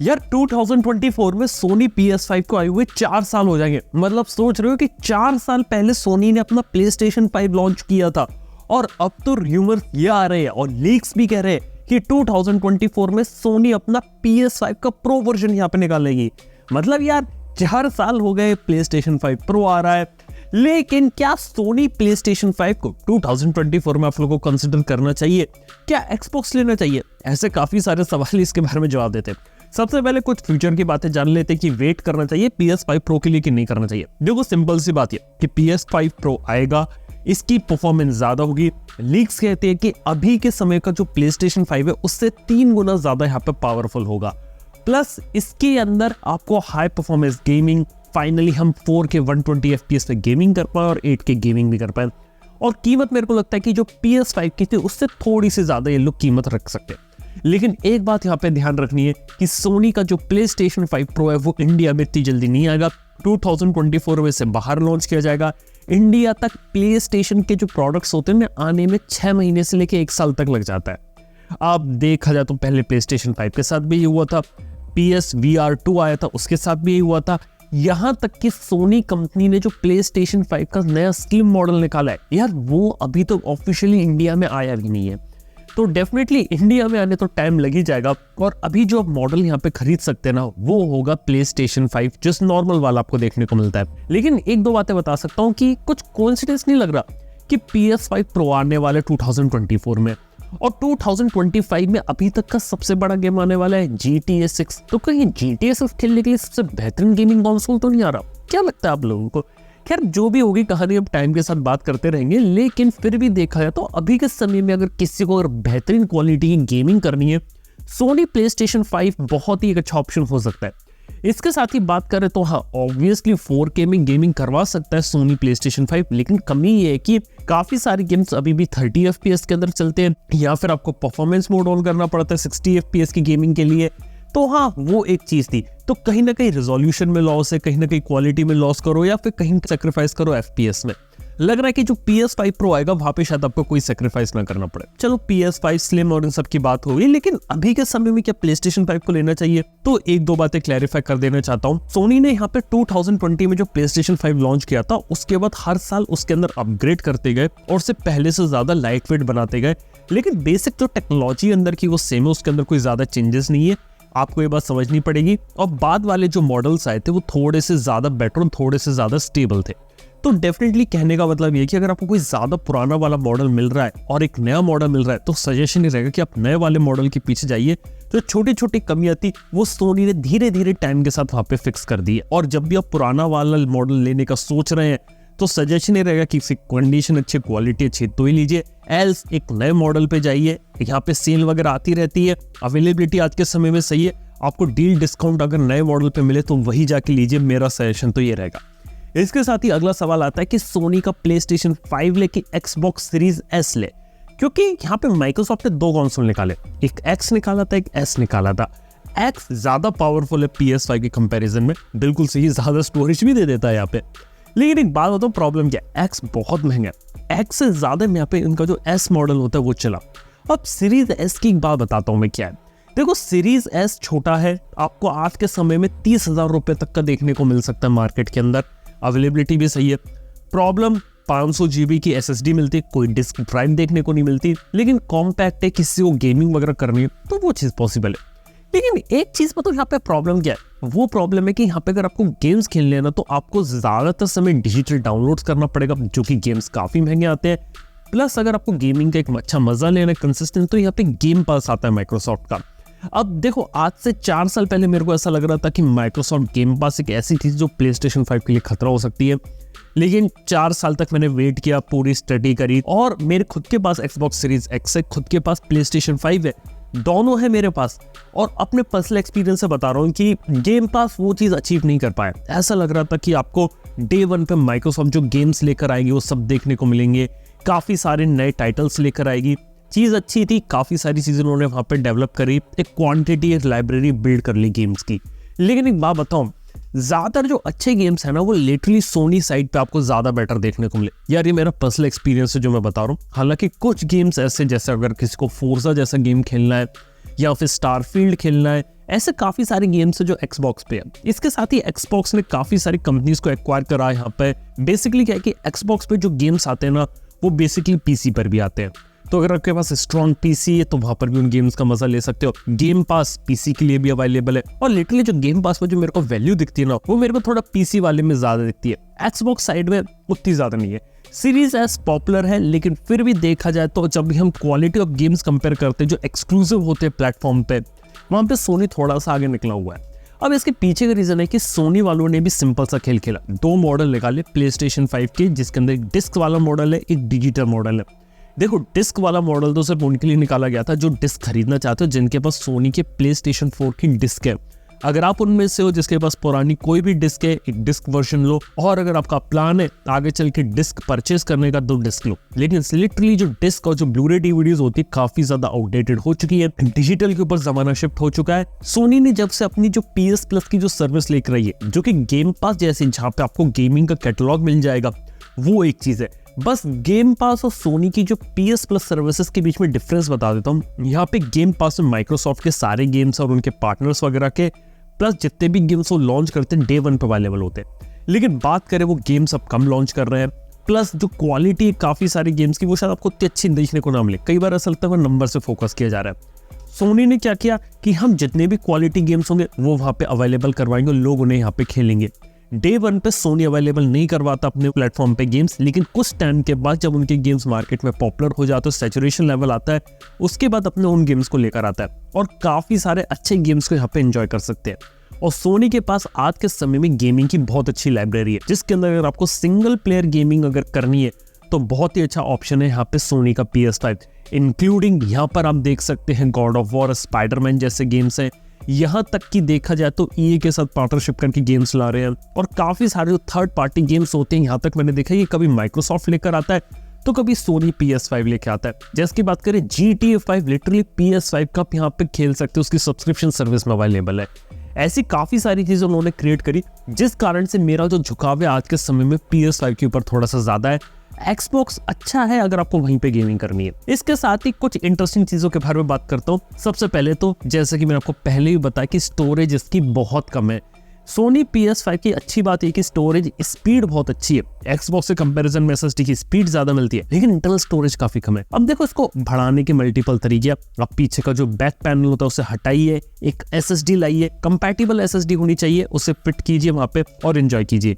यार 2024 में सोनी PS5 को आए हुए 4 साल हो जाएंगे। मतलब सोच रहे हो कि 4 साल पहले सोनी ने अपना PlayStation 5 लॉन्च किया था और अब तो रूमर्स ये आ रहे हैं और लीक्स भी कह रहे हैं कि 2024 में सोनी अपना PS5 का प्रो वर्जन यहाँ पे निकालेगी। मतलब यार 4 साल हो गए, PlayStation 5 प्रो आ रहा है, लेकिन क्या सोनी PlayStation 5 को 2024 में आप लोगों को कंसिडर करना चाहिए? क्या Xbox लेना चाहिए? ऐसे काफी सारे सवाल इसके बारे में जवाब देते हैं। सबसे पहले कुछ फ्यूचर की बातें जान लेते हैं कि वेट करना चाहिए PS5 प्रो के लिए कि नहीं करना चाहिए। देखो सिंपल सी बात है कि PS5 प्रो आएगा, इसकी परफॉर्मेंस ज्यादा होगी। लीक्स कहते हैं कि अभी के समय का जो PlayStation 5 है उससे 3 गुना ज्यादा यहाँ पे पावरफुल होगा। प्लस इसके अंदर आपको हाई परफॉर्मेंस गेमिंग, फाइनली हम 4K 120 FPS पे गेमिंग कर पाए और 8K गेमिंग भी कर पाए। और कीमत मेरे को लगता है कि जो PS5 की थी उससे थोड़ी सी ज्यादा ये लोग कीमत रख सकते हैं। लेकिन एक बात यहाँ पे ध्यान रखनी है कि सोनी का जो PlayStation 5 प्रो है वो इंडिया में इतनी जल्दी नहीं आएगा। 2024 में से बाहर लॉन्च किया जाएगा। इंडिया तक PlayStation के जो प्रोडक्ट्स होते हैं ना आने में 6 महीने से लेके 1 साल तक लग जाता है। अब देखा जाए तो पहले PlayStation 5 के साथ भी ये हुआ था, PSVR 2 आया था उसके साथ भी ये हुआ था। यहाँ तक कि सोनी कंपनी ने जो PlayStation 5 का नया स्लिम मॉडल निकाला है यार वो अभी तो ऑफिशियली इंडिया में आया भी नहीं है। तो डेफिनेटली इंडिया में आने तो टाइम लग ही जाएगा। और अभी जो आप मॉडल यहाँ पे खरीद सकते हैं ना वो होगा PlayStation 5 जिस नॉर्मल वाला आपको देखने को मिलता है। लेकिन एक दो बातें बता सकता हूँ कि कुछ कोइंसिडेंस नहीं लग रहा कि PS5 प्रो आने वाले 2024 में, और 2025 में अभी तक का सबसे बड़ा गेम आने वाला है GTA 6। तो कहीं GTA 6 खेलने के लिए सबसे बेहतरीन गेमिंग कंसोल तो नहीं आ रहा? क्या लगता है आप लोगों को? खैर जो भी होगी कहानी अब टाइम के साथ बात करते रहेंगे, लेकिन फिर भी देखा जाए तो अभी के समय में अगर किसी को अगर बेहतरीन क्वालिटी की गेमिंग करनी है, सोनी PlayStation 5 बहुत ही एक अच्छा ऑप्शन हो सकता है। इसके साथ ही बात करें तो हाँ ऑब्वियसली 4K में गेमिंग करवा सकता है सोनी PlayStation 5, लेकिन कमी ये है कि काफी सारे गेम्स अभी भी 30 FPS के अंदर चलते हैं या फिर आपको परफॉर्मेंस मोड ऑन करना पड़ता है 60 FPS की गेमिंग के लिए। तो हाँ वो एक चीज थी। तो कहीं ना कहीं रिजोल्यूशन में लॉस है, कहीं ना कहीं क्वालिटी में लॉस करो या फिर कहीं सेक्रीफाइस करो FPS में। लग रहा है कि जो PS5 प्रो आएगा वहां पे शायद आपको कोई सेक्रीफाइस ना करना पड़े। चलो PS5 स्लिम और इन सब की बात हो गई, लेकिन अभी के समय में क्या PlayStation 5 को लेना चाहिए? तो एक दो बातें क्लैरिफाई कर देना चाहता हूँ। सोनी ने यहाँ पे 2020 में जो PlayStation 5 लॉन्च किया था उसके बाद हर साल उसके अंदर अपग्रेड करते गए और उसे पहले से ज्यादा लाइट वेट बनाते गए, लेकिन बेसिक जो टेक्नोलॉजी अंदर की वो सेम है, उसके अंदर कोई ज्यादा चेंजेस नहीं है। आपको ये बात समझनी पड़ेगी। और बाद वाले जो मॉडल्स आए थे वो थोड़े से ज्यादा बेटर और थोड़े से ज्यादा स्टेबल थे। तो डेफिनेटली कहने का मतलब ये कि अगर आपको कोई ज्यादा पुराना वाला मॉडल मिल रहा है और एक नया मॉडल मिल रहा है तो सजेशन ये रहेगा कि आप नए वाले मॉडल के पीछे जाइए। जो छोटी छोटी कमियां थी वो सोनी ने धीरे धीरे टाइम के साथ वहां पे फिक्स कर दी है। और जब भी आप पुराना वाला मॉडल लेने का सोच रहे हैं तो सजेशन ये रहेगा कि कंडीशन अच्छी, क्वालिटी अच्छी तो ही लीजिए, एल्स एक नए मॉडल पे जाइए। यहाँ पे सेल वगैरह आती रहती है, अवेलेबिलिटी आज के समय में सही है, आपको डील डिस्काउंट अगर नए मॉडल पे मिले तो वही जाके लीजिए। मेरा सजेशन तो ये रहेगा। इसके साथ ही अगला सवाल आता है कि सोनी का PlayStation 5 ले कि Xbox Series S ले, क्योंकि यहाँ पे माइक्रोसॉफ्ट ने 2 कंसोल निकाले, एक X निकाला था, एक S निकाला था। X ज्यादा पावरफुल है PS5 के कंपैरिजन में, बिल्कुल सही, ज्यादा स्टोरेज भी दे देता है यहाँ पे। लेकिन एक बात बताओ प्रॉब्लम क्या है, X बहुत महंगा है। X से ज्यादा यहाँ पे इनका जो S मॉडल होता है वो चला। अब सीरीज S की एक बात बताता हूँ मैं क्या है। देखो सीरीज S छोटा है, आपको आज के समय में 30,000 रुपए तक का देखने को मिल सकता है मार्केट के अंदर, अवेलेबिलिटी भी सही है। प्रॉब्लम 500 GB की SSD मिलती है, कोई डिस्क ड्राइव देखने को नहीं मिलती, लेकिन कॉम्पैक्ट है, किसी को गेमिंग वगैरह करनी है तो वो चीज पॉसिबल है। लेकिन एक चीज मतलब यहाँ पे प्रॉब्लम क्या है, वो प्रॉब्लम है कि यहाँ पे अगर आपको गेम्स खेलने हैं ना तो आपको ज्यादातर समय डिजिटल डाउनलोड्स करना पड़ेगा, जो कि गेम्स काफी महंगे आते हैं। प्लस अगर आपको गेमिंग का एक अच्छा मजा लेना है कंसिस्टेंट, तो यहाँ पे गेम पास आता है माइक्रोसॉफ्ट का। अब देखो आज से 4 साल पहले मेरे को ऐसा लग रहा था कि माइक्रोसॉफ्ट गेम पास एक ऐसी चीज जो PlayStation 5 के लिए खतरा हो सकती है, लेकिन 4 साल तक मैंने वेट किया, पूरी स्टडी करी और मेरे खुद के पास Xbox Series X है, खुद के पास PlayStation 5 है, दोनों है मेरे पास। और अपने पर्सनल एक्सपीरियंस से बता रहा हूँ कि गेम पास वो चीज अचीव नहीं कर पाया। ऐसा लग रहा था कि आपको डे 1 पे माइक्रोसॉफ्ट जो गेम्स लेकर आएगी वो सब देखने को मिलेंगे, काफी सारे नए टाइटल्स लेकर आएगी। चीज अच्छी थी, काफी सारी चीजें उन्होंने वहां पे डेवलप करी, एक क्वांटिटी, एक लाइब्रेरी बिल्ड कर ली गेम्स की। लेकिन एक बात बताऊं, ज्यादातर जो अच्छे गेम्स है ना वो लिटरली सोनी साइड पे आपको ज्यादा बेटर देखने को मिले। यार ये मेरा पर्सनल एक्सपीरियंस है जो मैं बता रहा हूँ। हालांकि कुछ गेम्स ऐसे, जैसे अगर किसी को फोर्जा जैसा गेम खेलना है या फिर स्टारफील्ड खेलना है, ऐसे काफी सारे गेम्स है जो Xbox पे है। इसके साथ ही Xbox ने काफी सारी कंपनीज को एक्वायर करा है यहाँ पे। बेसिकली क्या है कि Xbox पे जो गेम्स आते हैं ना वो बेसिकली पीसी पर भी आते हैं। तो अगर आपके पास स्ट्रॉन्ग पीसी है तो वहां पर भी उन गेम्स का मजा ले सकते हो। गेम पास पीसी के लिए भी अवेलेबल है, और लिटरली जो गेम पास में जो मेरे को वैल्यू दिखती है ना वो मेरे को थोड़ा पीसी वाले में ज्यादा दिखती है। Xbox साइड में उतनी ज्यादा नहीं है। सीरीज एस पॉपुलर है, लेकिन फिर भी देखा जाए तो जब भी हम क्वालिटी ऑफ गेम्स कंपेयर करते हैं जो एक्सक्लूसिव होते हैं प्लेटफॉर्म पे, वहां पे सोनी थोड़ा सा आगे निकला हुआ है। अब इसके पीछे का रीजन है कि सोनी वालों ने भी सिंपल सा खेल खेला। 2 मॉडल निकाले PlayStation 5 के, जिसके अंदर एक डिस्क वाला मॉडल है, एक डिजिटल मॉडल है। देखो डिस्क वाला मॉडल तो सिर्फ उनके लिए निकाला गया था जो डिस्क खरीदना चाहते हो, जिनके पास सोनी के PlayStation 4 की डिस्क है। अगर आप उनमें से हो जिसके पास पुरानी कोई भी डिस्क है, एक डिस्क वर्जन लो, और अगर आपका प्लान है आगे चल के डिस्क परचेस करने का तो डिस्क लो। लेकिन लिटरली जो डिस्क और जो ब्लूरे डीवीडीज होती है काफी ज्यादा आउटडेटेड हो चुकी है, डिजिटल के ऊपर जमाना शिफ्ट हो चुका है। सोनी ने जब से अपनी जो PS Plus की जो सर्विस लेकर आई है, जो कि गेम पास जैसे, जहाँ पे आपको गेमिंग का कैटलॉग मिल जाएगा, वो एक चीज है। बस गेम पास और सोनी की जो PS Plus सर्विसेज के बीच में डिफरेंस बता देता हूँ। यहाँ पे गेम पास में माइक्रोसॉफ्ट के सारे गेम्स और उनके पार्टनर्स वगैरह के प्लस जितने भी गेम्स वो लॉन्च करते हैं डे 1 पे अवेलेबल होते हैं। लेकिन बात करें वो गेम्स अब कम लॉन्च कर रहे हैं, प्लस जो क्वालिटी है काफी सारे गेम्स की वो शायद आपको उतनी अच्छी देखने को ना मिले। कई बार ऐसा लगता है नंबर से फोकस किया जा रहा है। सोनी ने क्या किया कि हम जितने भी क्वालिटी गेम्स होंगे वो वहां पे अवेलेबल करवाएंगे, लोग उन्हें यहाँ पे खेलेंगे। डे 1 पे सोनी अवेलेबल नहीं करवाता अपने प्लेटफॉर्म पे गेम्स, लेकिन कुछ टाइम के बाद जब उनके गेम्स मार्केट में पॉपुलर हो जाते हैं, सैचुरेशन लेवल आता है, उसके बाद अपने उन गेम्स को लेकर आता है और काफी सारे अच्छे गेम्स को यहाँ पे एंजॉय कर सकते हैं। और सोनी के पास आज के समय में गेमिंग की बहुत अच्छी लाइब्रेरी है, जिसके अंदर अगर आपको सिंगल प्लेयर गेमिंग अगर करनी है तो बहुत ही अच्छा ऑप्शन है यहाँ पे सोनी का PS5, इंक्लूडिंग यहाँ पर आप देख सकते हैं गॉड ऑफ वॉर, स्पाइडरमैन जैसे गेम्स हैं। यहाँ तक कि देखा जाए तो EA के साथ पार्टनरशिप करके गेम्स ला रहे हैं, और काफी सारे जो थर्ड पार्टी गेम्स होते हैं यहाँ तक मैंने देखा ये कभी माइक्रोसॉफ्ट लेकर आता है तो कभी सोनी PS5 लेके आता है। जैसे की बात करें GTA 5 लिटरली PS5 का आप यहाँ पे खेल सकते हो, उसकी सब्सक्रिप्शन सर्विस में अवेलेबल है। ऐसी काफी सारी चीजें उन्होंने क्रिएट करी, जिस कारण से मेरा जो झुकाव है आज के समय में PS5 के ऊपर थोड़ा सा ज्यादा है। Xbox अच्छा है अगर आपको वहीं पे गेमिंग करनी है। इसके साथ ही कुछ इंटरेस्टिंग चीजों के बारे में बात करता हूँ। सबसे पहले तो जैसे कि मैंने आपको पहले ही बताया कि स्टोरेज इसकी बहुत कम है। सोनी PS5 की अच्छी बात है कि स्टोरेज स्पीड बहुत अच्छी है। Xbox से कंपैरिजन में SSD की स्पीड ज्यादा मिलती है, लेकिन इंटरनल स्टोरेज काफी कम है। अब देखो इसको बढ़ाने के मल्टीपल तरीके। आप पीछे का जो बैक पैनल होता है उसे हटाइए, एक SSD लाइए, कंपैटिबल SSD होनी चाहिए, उसे फिट कीजिए वहां पे और एंजॉय कीजिए।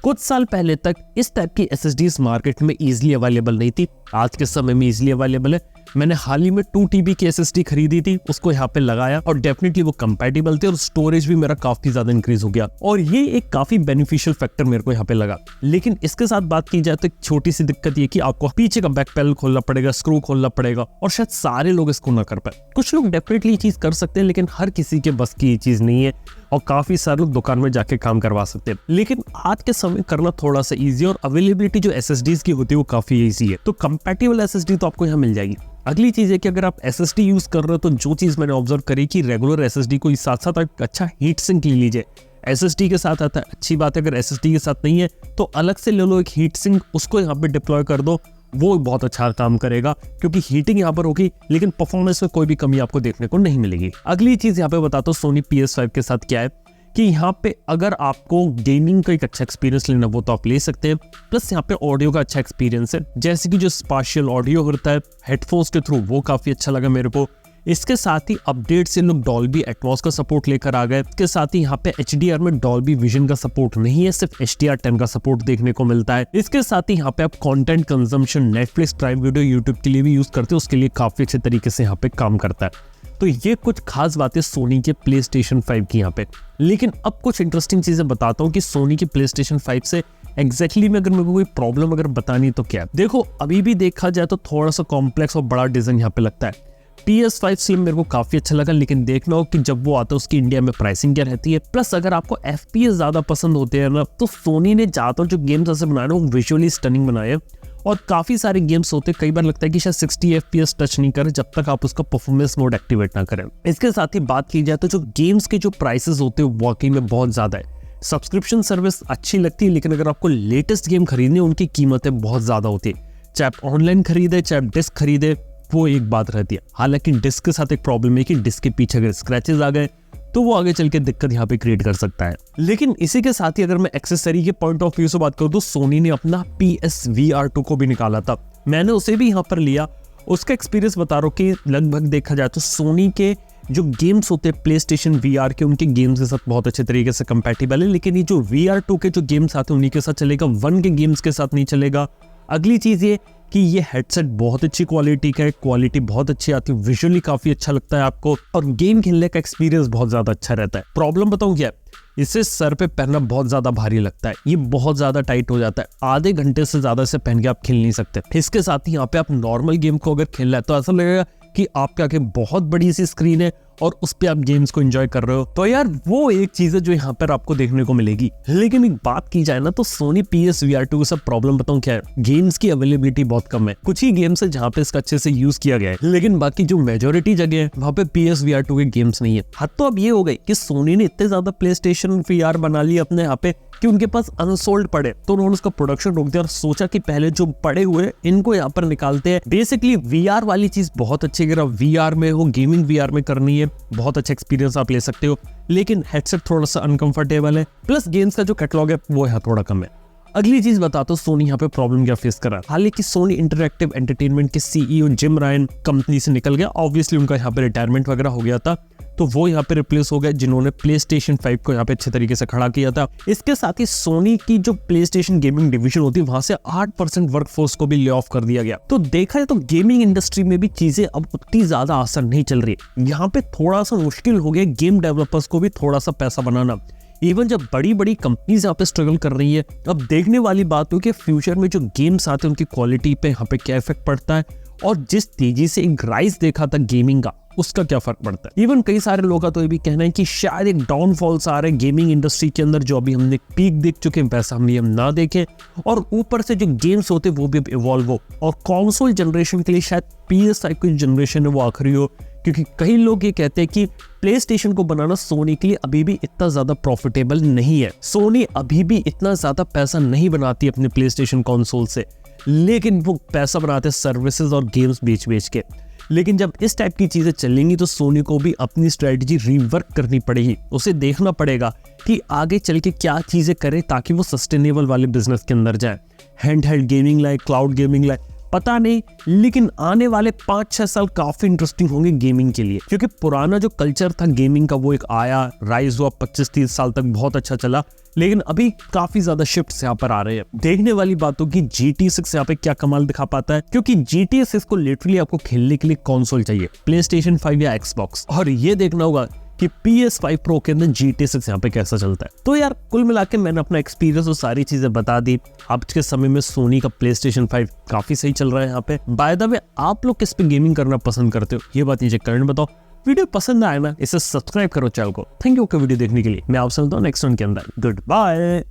कुछ साल पहले तक इस टाइप की SSDs मार्केट में इजीली अवेलेबल नहीं थी, आज के समय में इजीली अवेलेबल है। मैंने हाल ही में 2 TB की SSD खरीदी थी, उसको यहाँ पे लगाया और डेफिनेटली वो कंपैटिबल थे और स्टोरेज भी मेरा काफी ज्यादा इंक्रीज हो गया, और ये एक काफी बेनिफिशियल फैक्टर मेरे को यहाँ पे लगा। लेकिन इसके साथ बात की जाए तो एक छोटी सी दिक्कत ये कि आपको पीछे का बैक पैनल खोलना पड़ेगा, स्क्रू खोलना पड़ेगा, और शायद सारे लोग इसको ना कर पाए। कुछ लोग डेफिनेटली ये चीज कर सकते हैं, लेकिन हर किसी के बस की ये चीज नहीं है, और काफी सारे लोग दुकान में जाके काम करवा सकते हैं। लेकिन आज के समय करना थोड़ा सा इजी, और अवेलेबिलिटी जो SSDs की होती है वो काफी इजी है, तो कंपैटिबल SSD तो आपको यहाँ मिल जाएगी। अगली चीज है कि अगर आप SSD यूज कर रहे हो तो जो चीज मैंने ऑब्जर्व करी कि रेगुलर SSD को साथ साथ एक अच्छा हीट सिंक ले लीजिए। SSD के साथ आता है, अच्छी बात है। अगर SSD के साथ नहीं है तो अलग से ले लो एक हीट सिंक, उसको यहाँ पे डिप्लॉय कर दो, वो बहुत अच्छा काम करेगा, क्योंकि हीटिंग यहाँ पर होगी लेकिन परफॉर्मेंस में कोई भी कमी आपको देखने को नहीं मिलेगी। अगली चीज यहाँ पे बताता हूँ सोनी PS5 के साथ क्या है कि यहाँ पे अगर आपको गेमिंग का एक अच्छा एक्सपीरियंस लेना वो तो आप ले सकते हैं, प्लस यहाँ पे ऑडियो का अच्छा एक्सपीरियंस है, जैसे कि जो स्पाशियल ऑडियो होता है हेडफोन्स के थ्रू, वो काफी अच्छा लगा मेरे को। इसके साथ ही अपडेट से लोग डॉल्बी एटमॉस का सपोर्ट लेकर आ गए। इसके साथ ही यहाँ पे HDR में डॉल्बी विजन का सपोर्ट नहीं है, सिर्फ HDR10 का सपोर्ट देखने को मिलता है। इसके साथ ही यहाँ पे आप content consumption, Netflix, prime video, YouTube के लिए भी यूज करते हो, उसके लिए काफी अच्छे तरीके से यहाँ पे काम करता है। तो ये कुछ खास बातें सोनी के PlayStation 5 की यहाँ पे। लेकिन अब कुछ इंटरेस्टिंग चीजें बताता हूँ कि सोनी के PlayStation 5 से एग्जैक्टली में अगर मेरे को कोई प्रॉब्लम अगर बतानी तो क्या है। देखो अभी भी देखा जाए तो थोड़ा सा कॉम्प्लेक्स और बड़ा डिजाइन यहाँ पे लगता है। PS5 स्लिम मेरे को काफी अच्छा लगा, लेकिन देखना हो कि जब वो आता है उसकी इंडिया में प्राइसिंग क्या रहती है। प्लस अगर आपको FPS ज्यादा पसंद होते हैं ना, तो सोनी ने ज्यादातर जो गेम्स ऐसे बनाए ना वो विजुअली स्टनिंग बनाए हैं, और काफी सारे गेम्स होते हैं, कई बार लगता है कि शायद 60 FPS टच नहीं करे जब तक आप उसका परफॉर्मेंस मोड एक्टिवेट ना करें। इसके साथ ही बात की जाए तो जो गेम्स के जो प्राइसेस होते हैं वाकई में बहुत ज्यादा है। सब्सक्रिप्शन सर्विस अच्छी लगती है, लेकिन अगर आपको लेटेस्ट गेम खरीदनी है उनकी कीमतें बहुत ज्यादा होती है। चाहे आप ऑनलाइन खरीदे चाहे डिस्क खरीदे, वो एक बात रहती है। हालांकि डिस्क के साथ एक प्रॉब्लम है कि डिस्क के पीछे अगर स्क्रैचेस आ गए तो वो आगे चल के दिक्कत यहाँ पे क्रिएट कर सकता है। लेकिन इसी के साथ ही अगर मैं एक्सेसरी के पॉइंट ऑफ व्यू से बात करूँ तो सोनी ने अपना PSVR2 को भी निकाला था, मैंने उसे भी यहाँ पर लिया। उसका एक्सपीरियंस बता रहा हूँ कि लगभग देखा जाए तो सोनी के जो गेम्स होते हैं प्ले स्टेशन VR के, उनके गेम्स के साथ बहुत अच्छे तरीके से कंपैटिबल है, लेकिन ये जो VR2 के जो गेम्स आते हैं उन्हीं के साथ चलेगा, 1 के गेम्स के साथ नहीं चलेगा। अगली चीज़ ये कि ये हेडसेट बहुत अच्छी क्वालिटी का है, क्वालिटी बहुत अच्छी आती है, विजुअली काफ़ी अच्छा लगता है आपको, और गेम खेलने का एक्सपीरियंस बहुत ज़्यादा अच्छा रहता है। प्रॉब्लम बताऊँ क्या है, इसे सर पे पहनना बहुत ज़्यादा भारी लगता है, ये बहुत ज़्यादा टाइट हो जाता है, आधे घंटे से ज़्यादा से पहन के आप खेल नहीं सकते। इसके साथ ही यहाँ पे आप नॉर्मल गेम को अगर खेल रहे हैं तो ऐसा लगेगा कि आपके आगे बहुत बड़ी सी स्क्रीन है और उस पे आप गेम्स को एंजॉय कर रहे हो। तो यार वो एक चीज है जो यहाँ पर आपको देखने को मिलेगी। लेकिन एक बात की जाए ना तो सोनी PSVR2 सब प्रॉब्लम बताऊं क्या है, गेम्स की अवेलेबिलिटी बहुत कम है। कुछ ही गेम्स है जहाँ पे इसका अच्छे से यूज किया गया है, लेकिन बाकी जो मेजोरिटी जगह है वहाँ पे PSVR2 के गेम्स नहीं है। हद तो अब ये हो गई कि सोनी ने इतने ज्यादा प्ले स्टेशन VR बना लिया अपने यहाँ पे कि उनके पास अनसोल्ड पड़े, तो उन्होंने उसका प्रोडक्शन रोक दिया और सोचा कि पहले जो पड़े हुए इनको यहाँ पर निकालते हैं। बेसिकली VR वाली चीज बहुत अच्छी, अगर आप VR में हो, गेमिंग VR में करनी है, बहुत अच्छा एक्सपीरियंस आप ले सकते हो, लेकिन हेडसेट थोड़ा सा अनकंफर्टेबल है, प्लस गेम्स का जो कैटलॉग है वो यहाँ थोड़ा कम है। अगली चीज बताता हूँ सोनी यहाँ पे प्रॉब्लम क्या फेस करा। हालांकि सोनी इंटरैक्टिव एंटरटेनमेंट के CEO जिम रायन कंपनी से निकल गया, ऑब्वियसली उनका यहाँ पे रिटायरमेंट वगैरह हो गया था, तो वो यहाँ पे रिप्लेस हो गए जिन्होंने PlayStation 5 को यहाँ पे अच्छे तरीके से खड़ा किया था। इसके साथ ही सोनी की जो PlayStation गेमिंग डिवीजन होती है वहां से 8% वर्कफोर्स को भी ले ऑफ कर दिया गया। तो देखा जाए तो गेमिंग इंडस्ट्री में भी चीजें अब उतनी ज्यादा आसान नहीं चल रही, यहाँ पे थोड़ा सा मुश्किल हो गया गेम डेवलपर्स को भी थोड़ा सा पैसा बनाना। इवन जब बड़ी बड़ी कंपनीज यहाँ पे स्ट्रगल कर रही है, अब देखने वाली बात हो कि फ्यूचर में जो गेम्स आते हैं उनकी क्वालिटी पे यहाँ पे क्या इफेक्ट पड़ता है, और जिस तेजी से एक राइज देखा था गेमिंग का उसका क्या फर्क पड़ता है। इवन कई सारे लोगों का तो ये भी कहना है कि शायद एक डाउनफॉल्स आ रहे गेमिंग इंडस्ट्री के अंदर, जो अभी हमने पीक देख चुके हैं वैसा हम ना देखें, और ऊपर से जो गेम्स होते हैं वो भी इवॉल्व हो, और कंसोल जनरेशन के लिए शायद PS5 की जनरेशन है वो आखिरी हो, क्योंकि कई लोग ये कहते हैं कि PlayStation को बनाना सोनी के लिए अभी भी इतना ज्यादा प्रॉफिटेबल नहीं है। सोनी अभी भी इतना ज्यादा पैसा नहीं बनाती अपने PlayStation कंसोल से, लेकिन वो पैसा बनाते सर्विसेज और गेम्स बेच के। लेकिन जब इस टाइप की चीजें चलेंगी तो सोनी को भी अपनी स्ट्रेटजी रिवर्क करनी पड़ेगी, उसे देखना पड़ेगा कि आगे चल के क्या चीजें करे ताकि वो सस्टेनेबल वाले बिजनेस के अंदर जाए। हैंड गेमिंग लाए, क्लाउड गेमिंग लाए, पता नहीं, लेकिन आने वाले 5-6 साल काफी इंटरेस्टिंग होंगे गेमिंग के लिए, क्योंकि पुराना जो कल्चर था गेमिंग का वो एक आया, राइज हुआ, 25-30 साल तक बहुत अच्छा चला, लेकिन अभी काफी ज्यादा शिफ्ट्स यहाँ पर आ रहे हैं। देखने वाली बात होगी GT 6 यहाँ पे क्या कमाल दिखा पाता है, क्योंकि GTA 6 को लिटरली आपको खेलने के लिए कंसोल चाहिए, PlayStation 5 या Xbox, और ये देखना होगा कि PS5 Pro के अंदर GTA 6 यहाँ पे कैसा चलता है। तो यार कुल मिला के मैंने अपना एक्सपीरियंस और सारी चीजें बता दी। आज के समय में सोनी का PlayStation 5 काफी सही चल रहा है यहाँ पे। बाय द वे आप लोग किस पे गेमिंग करना पसंद करते हो ये बात नीचे कमेंट बताओ। वीडियो पसंद आए ना इसे सब्सक्राइब करो चैनल को। थैंक यू वीडियो देखने के लिए। मैं आपसे मिलता हूँ नेक्स्ट वन के अंदर। Good bye.